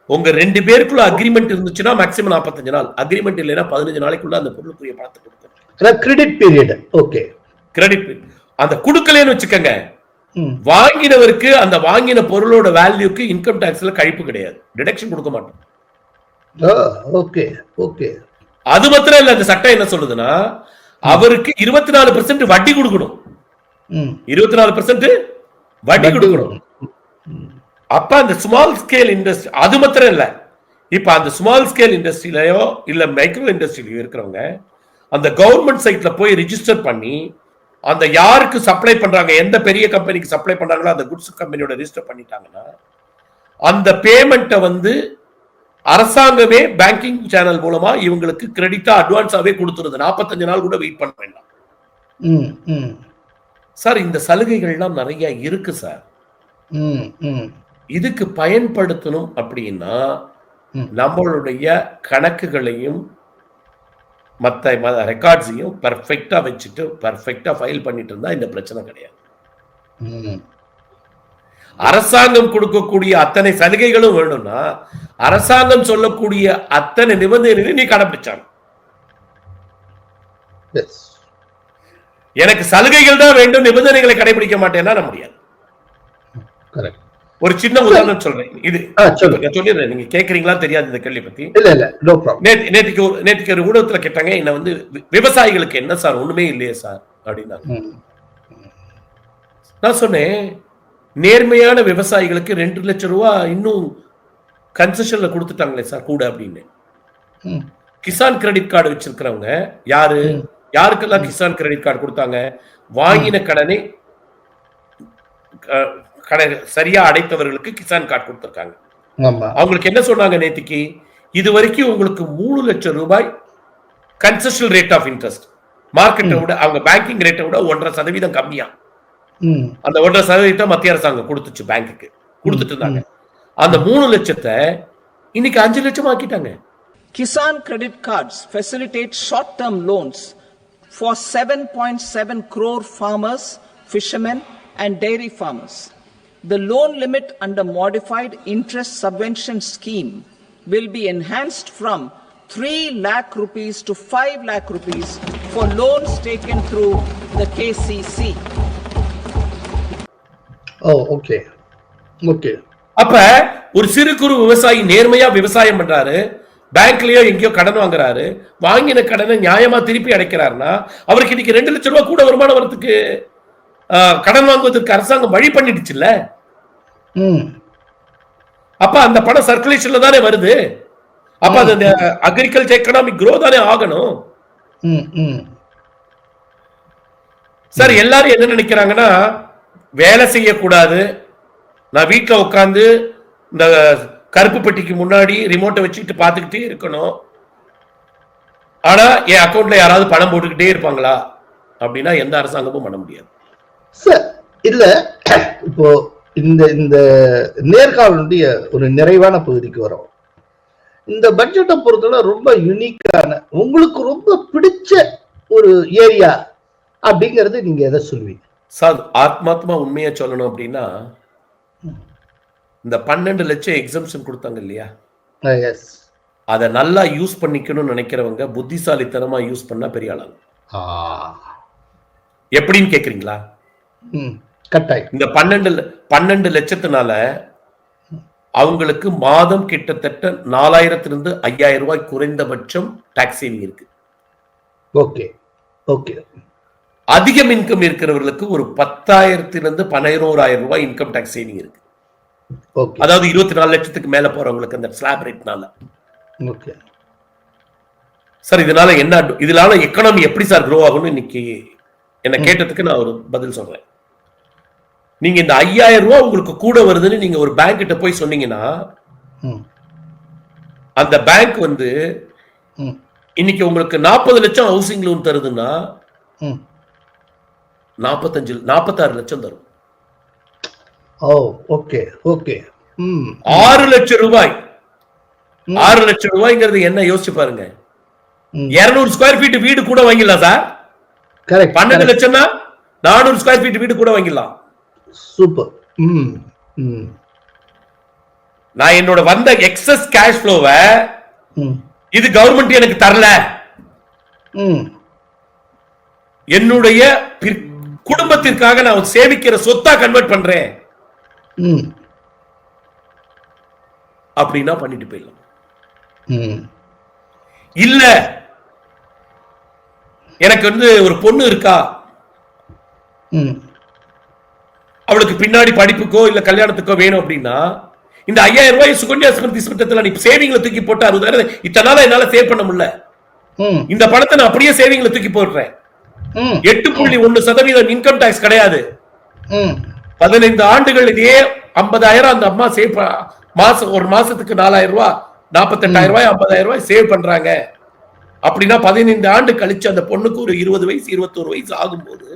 உங்க 2 பேருக்குள்ள அக்ரிமெண்ட் இருந்துச்சுன்னா மேக்ஸிமம் 45 நாள், அக்ரிமெண்ட் இல்லைன்னா 15 நாளைக்குள்ள அந்த பொருளுக்குரிய பணத்தை கொடுக்கணும். Credit period. Okay, credit period. அந்த கொடுக்கலன்னு வச்சுக்கோங்க, வாங்கினவருக்கு அந்த வாங்கின பொருளோட வேல்யூக்கு இன்கம் டாக்ஸ்ல கழிப்பு கிடையாது, டிடக்ஷன் கொடுக்க மாட்டோம். Okay okay. அது மாத்திரம் இல்ல, அந்த சட்டம் என்ன சொல்லுதுன்னா அவருக்கு 24% வட்டி கொடுக்கணும். 24% வட்டி கொடுக்கணும். அப்ப அந்த ஸ்மால் ஸ்கேல் இண்டஸ்ட்ரி அது மாத்திரம் இல்ல, இப்ப அந்த ஸ்மால் ஸ்கேல் இண்டஸ்ட்ரியிலயோ இல்ல மைக்ரோ இண்டஸ்ட்ரியிலயோ இருக்கிறவங்க அந்த கவர்மெண்ட் சைட்ல போய் ரிஜிஸ்டர் பண்ணி அந்த யாருக்கு சப்ளை பண்றாங்க, எந்த பெரிய கம்பெனிக்கு சப்ளை பண்றாங்களோ அந்த குட்ஸ் கம்பெனியோட ரிஜிஸ்டர் பண்ணிட்டாங்கன்னா அந்த பேமெண்ட்டை வந்து அரசாங்கமே பேங்கிங் சேனல் மூலமா இவங்களுக்கு கிரெடிட்டா அட்வான்ஸாவே கொடுத்துருது. 45 நாள் கூட வெயிட் பண்ண வேண்டாம் சார். இந்த சலுகைகள்லாம் நிறைய இருக்கு சார். இதுக்கு பயன்படுத்தணும் அப்படின்னா நம்மளுடைய கணக்குகளையும் மற்ற ரெக்கார்ட்ஸையும் பர்ஃபெக்டா வச்சுட்டு பர்ஃபெக்டா ஃபைல் பண்ணிட்டு இருந்தா இந்த பிரச்சனை கிடையாது. அரசாங்கம் கொடுக்கக்கூடிய அத்தனை சலுகைகளும் வேணும்னா அரசாங்கம் சொல்லக்கூடிய அத்தனை நிபந்தனைகளையும் நீ கடைபிடிச்சாங்க. எனக்கு சலுகைகள் தான் வேண்டும், நிபந்தனைகளை கடைபிடிக்க மாட்டேன்னா முடியாது. ஒரு சின்ன உதாரணம் சொல்றேன். இது சொல்லிடுறேன், நீங்க கேக்குறீங்களா தெரியாது இந்த கேள்வி பத்தி. நேற்றுக்கு ஒரு ஊடகத்துல கேட்டாங்க என்ன வந்து விவசாயிகளுக்கு என்ன சார் ஒண்ணுமே இல்லையே சார் அப்படின்னா, நான் சொன்னேன் நேர்மையான விவசாயிகளுக்கு 2 லட்சம் ரூபாய் இன்னும் கன்செஷன்ல கொடுத்துட்டாங்களே சார் கூட அப்படின்னு. கிசான் கிரெடிட் கார்டு வச்சிருக்கிறவங்க யாருக்கெல்லாம் கிசான் கிரெடிட் கார்டு கொடுத்தாங்க? வாங்கின கடனை சரியா அடைத்தவர்களுக்கு கிசான் கார்டு கொடுத்திருக்காங்க. அவங்களுக்கு என்ன சொன்னாங்க நேத்திக்கு, இது வரைக்கும் உங்களுக்கு 3 லட்சம் ரூபாய் கன்செஷனல் ரேட் ஆஃப் இன்ட்ரெஸ்ட் மார்க்கெட்டை விட அவங்க பேங்கிங் ரேட்டை விட 1.5% கம்மியா, அந்த 1.5% மத்திய அரசாங்கம் கொடுத்துச்சு, பேங்குக்கு கொடுத்துட்டு இருந்தாங்க. அந்த 3 லட்சத்தை இன்னைக்கு 5 லட்சம் ஆக்கிட்டாங்க. Kisan credit cards facilitate short-term loans for 7.7 crore farmers, fishermen and dairy farmers. The loan limit under modified interest subvention scheme will be enhanced from 3 lakh rupees to 5 lakh rupees for loans taken through the KCC. Okay. அப்ப ஒரு சிறு குறு விவசாயி நேர்மையா விவசாயம் பண்றாரு, பேங்க்லயோ எங்கேயோ கடன் வாங்குறாரு, வாங்கின கடனை நியாயமா திருப்பி அடைக்கிறாருன்னா அவருக்கு இன்னைக்கு 2 லட்சம் ரூபாய் கூட வருமானம் வரதுக்கு கடன் வாங்குவதற்கு அரசாங்கம் வழி பண்ணிடுச்சுல்ல. அப்ப அந்த பணம் சர்க்குலேஷன்ல தானே வருது. அப்ப அது அக்ரிகல்ச்சர் எக்கனாமிக் க்ரோ தானே ஆகணும். சார் எல்லாரும் என்ன நினைக்கிறாங்கன்னா வேலை செய்யக்கூடாது, நான் வீட்டுல உட்காந்து இந்த கருப்பு பெட்டிக்கு முன்னாடி ரிமோட்டை வச்சுக்கிட்டு பார்த்துக்கிட்டே இருக்கணும், ஆனா என் அக்கௌண்ட்ல யாராவது பணம் போட்டுக்கிட்டே இருப்பாங்களா அப்படின்னா எந்த அரசாங்கமும் பண்ண முடியாது சார். இல்ல இப்போ இந்த இந்த நேர்காணலுடைய ஒரு நிறைவான பகுதிக்கு வரும். இந்த பட்ஜெட்டை பொறுத்தவரை ரொம்ப யூனிக்கான உங்களுக்கு ரொம்ப பிடிச்ச ஒரு ஏரியா அப்படிங்கறது நீங்க எதை சொல்வீங்க சார்? ஆத்மாத்மா உண்மையா சொல்லணும் அப்படின்னா இந்த 12 லட்சம் எக்ஸம்ஷன் கொடுத்தாங்க இல்லையா, அதை நல்லா யூஸ் பண்ணிக்கணும்னு நினைக்கிறவங்க புத்திசாலித்தனமா யூஸ் பண்ணா பெரிய ஆளாங்க. எப்படின்னு கேக்குறீங்களா? இந்த 12 லட்சத்தினால அவங்களுக்கு மாதம் கிட்டத்தட்ட 4000 to 5000 ரூபாய் குறைந்தபட்சம் டாக்ஸ் சேவிங் இருக்கு. அதிகம் இன்கம் இருக்கிறவர்களுக்கு ஒரு 10,000 to 11,000 ரூபாய் இன்கம் டாக்ஸ் சேவிங் இருக்கு. அதாவது 24 லட்சத்துக்கு மேல போறவங்களுக்கு அந்த ஸ்லாப் ரேட்னால. சார் இதனால எக்கானமி எப்படி சார் க்ரோ ஆகும்னு இன்னைக்கு என்ன கேட்டதுக்கு நான் ஒரு பதில் சொல்றேன். நீங்க இந்த 5000 ரூபாய் உங்களுக்கு கூட வருதுன்னு நீங்க ஒரு பேங்க் கிட்ட போய் சொன்னீங்கன்னா அந்த பேங்க் வந்து இன்னைக்கு உங்களுக்கு 40 லட்சம் ஹவுசிங் லோன் தருதுன்னா 46 லட்சம் தரும். 6 லட்சம் ரூபாய் 6 லட்சம் ரூபாய்ங்கிறது என்ன யோசிச்சு பாருங்க. 200 ஸ்கொயர் ஃபீட் வீடு கூட வாங்கிடலாம் சார். 12 லட்சம்னா 400 ஸ்கொயர் ஃபீட் வீடு கூட வாங்கிடலாம். சூப்பர். நான் என்னோட வந்த எக்ஸஸ் கேஷ் ஃப்ளோவை இது கவர்மெண்ட் எனக்கு தரல, என்னுடைய குடும்பத்திற்காக நான் சேமிக்கிற சொத்தா கன்வெர்ட் பண்றேன் அப்படின்னா பண்ணிட்டு போயிடலாம். இல்ல எனக்கு வந்து ஒரு பொண்ணு இருக்கா, அவளுக்கு பின்னாடி படிப்புக்கோ இல்ல கல்யாணத்துக்கோ வேணும் அப்படின்னா இந்த 5000 ரூபாய் சுகன்யா ஸ்மிருதி திட்டத்துல நீ சேவிங்ல தூக்கி போட்டு 60,000 இத்தனை நாளா என்னால சேவ் பண்ண முடியல. இந்த பணத்தை நான் அப்படியே சேவிங்ல தூக்கி போடுறேன். 8.1% இன்கம் டாக்ஸ் கிடையாது. 15 ஆண்டுகள் இதே 50,000 அந்த அம்மா சேவ் மாசம் ஒரு மாசத்துக்கு 4,000 ரூபாய் 48,000 ரூபாய் 50,000 ரூபாய் சேவ் பண்றாங்க அப்படின்னா 15 ஆண்டு கழிச்சு அந்த பொண்ணுக்கு ஒரு 20 வயசு 21 வயசு ஆகும்போது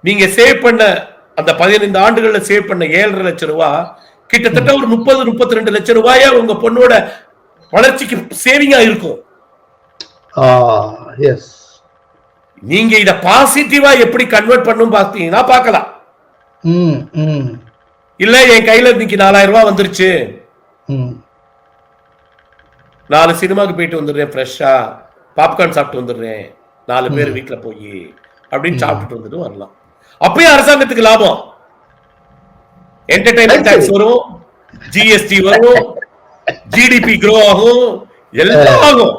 நீங்க சேவ் பண்ண அந்த 15 ஆண்டுகள்ல சேவ் பண்ண 7.5 லட்சம் ரூபாய் கிட்டத்தட்ட ஒரு 30-32 லட்சம் ரூபாயா உங்க பொண்ணோட வளர்ச்சிக்கு சேவிங்கா இருக்கும். நீங்க இத பாசிட்டிவா எப்படி கன்வெர்ட் பண்ணும் பாத்தீங்கன்னா பார்க்கலாம். இல்ல என் கையில இன்னைக்கு 4,000 ரூபாய் வந்துருச்சு, 4 சினிமாக்கு போயிட்டு வந்துடுறேன், ஃப்ரெஷ்ஷா பாப்கார்ன் சாப்பிட்டு வந்துடுறேன், 4 பேர் வீட்டுல போய் அப்படின்னு சாப்பிட்டுட்டு வந்துட்டு வரலாம். அப்பயும் அரசாங்கத்துக்கு லாபம். என்டர்டைன்மெண்ட் டாக்ஸ் வரும், ஜிஎஸ்டி வரும், ஜிடிபி க்ரோ ஆகும், எல்லாம் ஆகும்.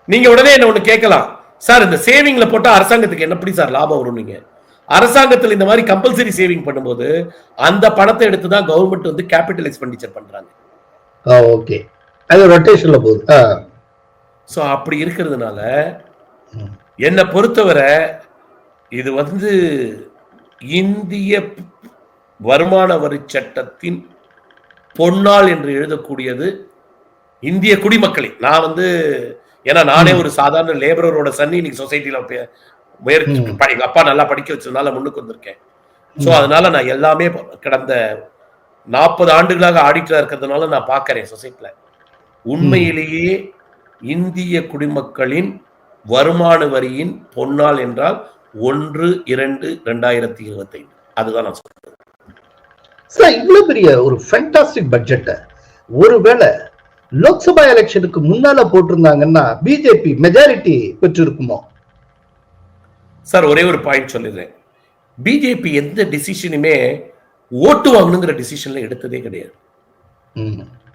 நீங்க உடனே என்ன ஒண்ணு கேட்கலாம், சார் இந்த சேவிங்ல போட்டா அரசாங்கத்துக்கு என்ன எப்படி சார் லாபம் வரும்? நீங்க அரசாங்கத்தில் இந்த மாதிரி கம்பல்சரி சேவிங் பண்ணும்போது அந்த பணத்தை எடுத்து தான் கவர்மெண்ட் வந்து கேபிட்டல் எக்ஸ்பெண்டிச்சர் பண்றாங்க. ஓகே, அது ரொட்டேஷன்ல போகுது. சோ அப்படி இருக்கிறதுனால என்ன பொறுத்தவரை இது வந்து இந்திய வருமான வரி சட்டத்தின் பொன்னாள் என்று எழுதக்கூடியது இந்திய குடிமக்களை. நான் வந்து ஏன்னா நானே ஒரு சாதாரண லேபரோட சன்னி இன்னைக்கு சொசைட்டில முயற்சி எங்க அப்பா நல்லா படிக்க வச்சதுனால முன்னுக்கு வந்திருக்கேன். சோ அதனால நான் எல்லாமே கடந்த 40 ஆண்டுகளாக ஆடிட்டரா இருக்கிறதுனால நான் பாக்கிறேன் சொசைட்டில உண்மையிலேயே இந்திய குடிமக்களின் வருமான வரியின் பொன்னாள் என்றால் 1/2/2025. அதுதான் நான் சொல்றேன். இவ்வளவு பெரிய ஒரு ஃபேண்டாஸ்டிக் பட்ஜெட் ஒருவேளை லோக்சபா எலெக்ஷனுக்கு முன்னால போட்டிருந்தாங்கன்னா பிஜேபி மெஜாரிட்டி பெற்றிருக்குமோ? சார் ஒரே ஒரு பாயிண்ட் சொல்லிடுறேன். பிஜேபி எந்த டிசிஷனுமே ஓட்டு வாங்கணுங்கிற டிசிஷன்ல எடுத்ததே கிடையாது.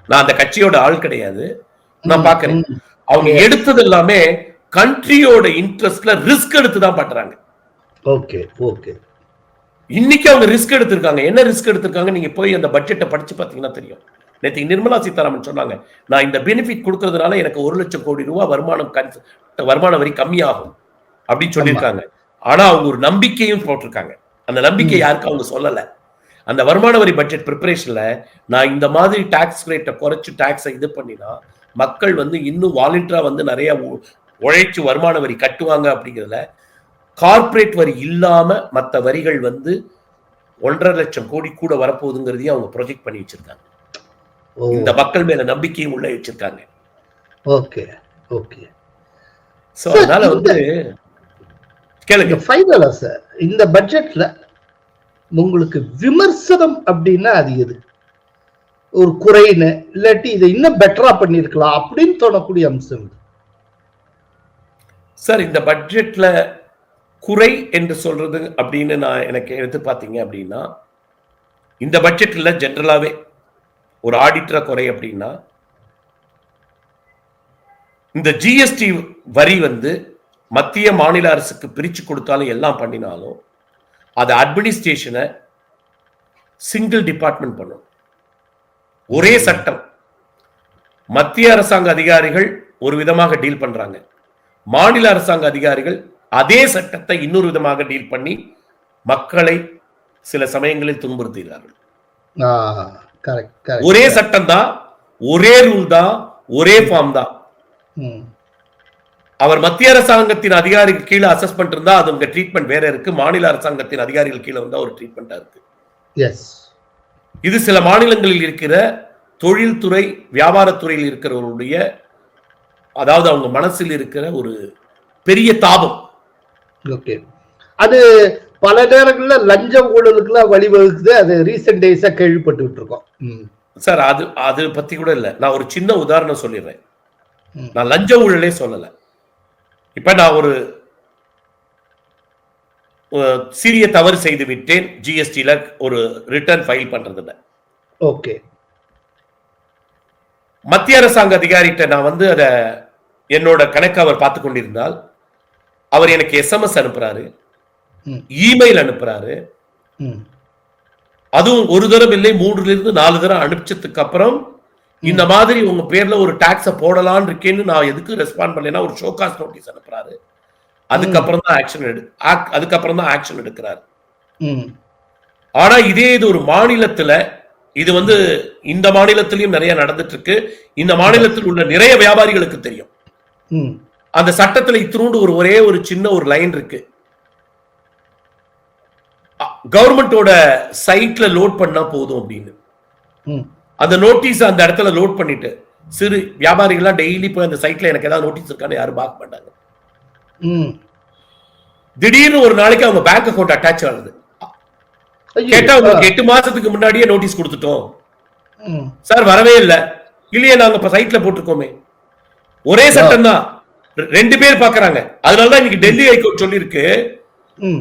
நான் அந்த கட்சியோட ஆள் கிடையாது. நான் பாக்குறேன் அவங்க எடுத்தது எல்லாமே கண்ட்ரியோட இன்ட்ரெஸ்ட்ல ரிஸ்க் எடுத்து தான் பண்றாங்க. Okay okay. இன்னைக்கு அவங்க ரிஸ்க் எடுத்திருக்காங்க. என்ன ரிஸ்க் எடுத்திருக்காங்க நீங்க போய் அந்த பட்ஜெட்டை படிச்சு பாத்தீங்கன்னா தெரியும். நேற்று நிர்மலா சீதாராமன் சொன்னாங்க, நான் இந்த பெனிஃபிட் கொடுக்கறதுனால எனக்கு 1 லட்சம் கோடி ரூபாய் வருமான வரி கம்மியாகும் அப்படின்னு சொல்லியிருக்காங்க. ஆனா அவங்க ஒரு நம்பிக்கையும் போட்டிருக்காங்க. அந்த நம்பிக்கை யாருக்கு அவங்க சொல்லல. அந்த வருமான வரி பட்ஜெட் ப்ரிப்பரேஷன்ல நான் இந்த மாதிரி டாக்ஸ் ரேட்டை குறைச்சு டாக்ஸை இது பண்ணினா மக்கள் வந்து இன்னும் வாலண்டியரா வந்து நிறைய உழைச்சு வருமான வரி கட்டுவாங்க அப்படிங்கிறதுல கார்பரேட் வரி இல்லாம மற்ற வரிகள் வந்து 1.5 லட்சம் கோடி கூட வரப்போகுதுங்கிறதையும் அவங்க ப்ரொஜெக்ட் பண்ணி வச்சிருக்காங்க. இந்த மக்கள் மேல நம்பிக்கையும் உள்ள வச்சிருக்காங்க. Okay okay. சோ அதனால வந்து கேளுங்க ஃபைனலா சார், இந்த பட்ஜெட்ல உங்களுக்கு விமர்சனம் அப்படின்னா அது எது? ஒரு குறைன்னு இல்லாட்டி இதை இன்னும் பெட்டரா பண்ணிருக்கலாம் அப்படின்னு தோணக்கூடிய அம்சம் சார்? இந்த பட்ஜெட்ல குறை என்று சொல்றது அப்படின்னு நான் எனக்கு எடுத்து பார்த்தீங்க அப்படின்னா, இந்த பட்ஜெட்ல ஜெனரலாவே ஒரு ஆடிட்டரா குறை அப்படின்னா, இந்த ஜிஎஸ்டி வரி வந்து மத்திய மாநில அரசுக்கு பிரிச்சு கொடுத்தாலும் எல்லாம் பண்ணினாலும் அது அட்மினிஸ்ட்ரேஷனை சிங்கிள் டிபார்ட்மெண்ட் பண்ணும். ஒரே சட்டம். மத்திய அரசாங்க அதிகாரிகள் ஒரு விதமாக டீல் பண்றாங்க, மாநில அரசாங்க அதிகாரிகள் அதே சட்டத்தை இன்னொரு விதமாக டீல் பண்ணி மக்களை சில சமயங்களில் துன்புறுத்துகிறார்கள். ஒரே சட்டம் தான், ஒரே ரூல் தான், ஒரே ஃபார்ம் தான். அவர் மத்திய அரசாங்கத்தின் அதிகாரிகள் கீழே அசஸ்மெண்ட் இருந்தா அது உங்க ட்ரீட்மெண்ட் வேற இருக்கு, மாநில அரசாங்கத்தின் அதிகாரிகள் கீழே வந்தா ஒரு ட்ரீட்மெண்டா இருக்கு. இது சில மாநிலங்களில் இருக்கிற தொழில்துறை வியாபாரத்துறையில் இருக்கிறவருடைய, அதாவது அவங்க மனசில் இருக்கிற ஒரு பெரிய தாபம். ஓகே, அது பல நேரங்களில் லஞ்ச ஊழலுக்குலாம் வழிவகுக்குது. அது ரீசெண்ட் டேஸா கேள்விப்பட்டு இருக்கோம் சார். அது பத்தி கூட இல்ல. நான் ஒரு சின்ன உதாரணம் சொல்லிடுறேன். நான் லஞ்ச ஊழலே சொல்லல. இப்ப நான் ஒரு சிறிய தவறு செய்து விட்டேன், ஜிஎஸ்டில ஒரு ரிட்டர்ன் ஃபைல் பண்றதுல. ஓகே, மத்திய அரசாங்க அதிகாரிகிட்ட நான் வந்து அத என்னோட கணக்கு அவர் பார்த்து கொண்டிருந்தால் அவர் எனக்கு எஸ்எம்எஸ் அனுப்புறாரு, இமெயில் அனுப்புறாரு. அதுவும் ஒரு தரம் இல்லை 3 to 4 தரம் அனுப்பிச்சதுக்கு அப்புறம் இந்த மாதிரி உங்க பேர்ல ஒரு டாக்ஸ போடலான்னு இருக்கேன்னு நான் எதுக்கு ரெஸ்பாண்ட் பண்ணலைன்னா ஒரு ஷோகாஸ் நோட்டீஸ் அனுப்புறாரு. அதுக்கப்புறம் தான் ஆக்ஷன் எடுக்கிறாரு. ஆனா இதே இது ஒரு மாநிலத்துல இது வந்து இந்த மாநிலத்திலயும் நிறைய நடந்துட்டு இருக்கு. இந்த மாநிலத்தில் உள்ள நிறைய வியாபாரிகளுக்கு தெரியும். அந்த சட்டத்துல இத்தினூண்டு ஒரே ஒரு சின்ன ஒரு லைன் இருக்கு. கவர்மெண்டோட சைட்ல லோட் பண்ணா போதும் அப்படின்னு. அந்த நோட்டீஸ் அந்த இடத்துல லோட் பண்ணிட்டு சிறு வியாபாரிகள்லாம் டெய்லி போய் அந்த சைட்ல எனக்கு ஏதாவது நோட்டீஸ் இருக்கான்னு யாரும் பார்க்க மாட்டாங்க. திடீர்னு ஒரு நாளைக்கு அவங்க பேங்க் அக்கௌண்ட் அட்டாச் ஆகுது. கேட்டா உங்களுக்கு 8 மாசத்துக்கு முன்னாடியே நோட்டீஸ் கொடுத்துட்டோம் சார், வரவே இல்லை. இல்லையே நாங்க இப்ப சைட்ல போட்டிருக்கோமே. ஒரே சட்டம் தான், 2 பேர் பாக்குறாங்க. அதனாலதான் இன்னைக்கு டெல்லி ஹைகோர்ட் சொல்லிருக்கு,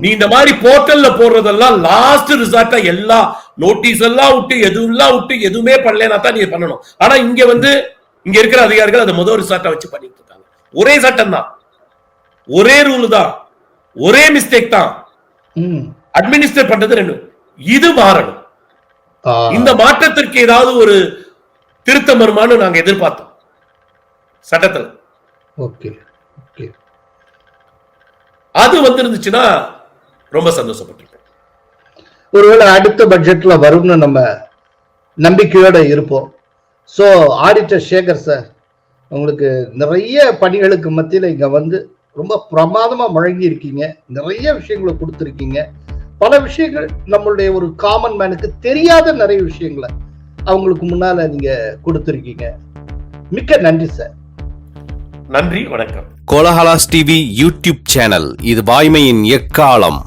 நீ இந்த மாதிரி போர்ட்டல்ல போடுறதெல்லாம் லாஸ்ட் ரிசார்ட்டா எல்லா நோட்டீஸ் எல்லாம் விட்டு எதுவுமே பண்ணலனா தான் நீ பண்ணணும். ஆனா இங்க வந்து இங்க இருக்கிற அதிகாரிகள் அதை முதல் ரிசார்ட்டா வச்சு பண்ணிட்டு இருக்காங்க. ஒரே சட்டம் தான், ஒரே ரூல் தான், ஒரே மிஸ்டேக் தான். அட்மினிஸ்ட்ரேட் பண்றது 2. இது மாறணும். இந்த மாற்றத்திற்கு ஏதாவது ஒரு திருத்தம் வருமானு நாங்க எதிர்பார்த்தோம் சட்டத்தில். அது வந்துருந்துச்சுன்னா ரொம்ப சந்தோஷப்பட்டிருப்பேன். ஒருவேளை அடுத்த பட்ஜெட்ல வரும்னு நம்ம நம்பிக்கையோட இருப்போம். சோ ஆடிட்டர் சேகர் சார், உங்களுக்கு நிறைய பணிகளுக்கு மத்தியில இங்க வந்து ரொம்ப பிரமாதமா முழங்கி இருக்கீங்க. நிறைய விஷயங்களை கொடுத்துருக்கீங்க. பல விஷயங்கள் நம்மளுடைய ஒரு காமன் மேனுக்கு தெரியாத நிறைய விஷயங்களை அவங்களுக்கு முன்னால நீங்க கொடுத்துருக்கீங்க. மிக்க நன்றி சார். நன்றி, வணக்கம். கோலஹலாஸ் டிவி யூடியூப் சேனல், இது வாய்மையின் எக்காலம்.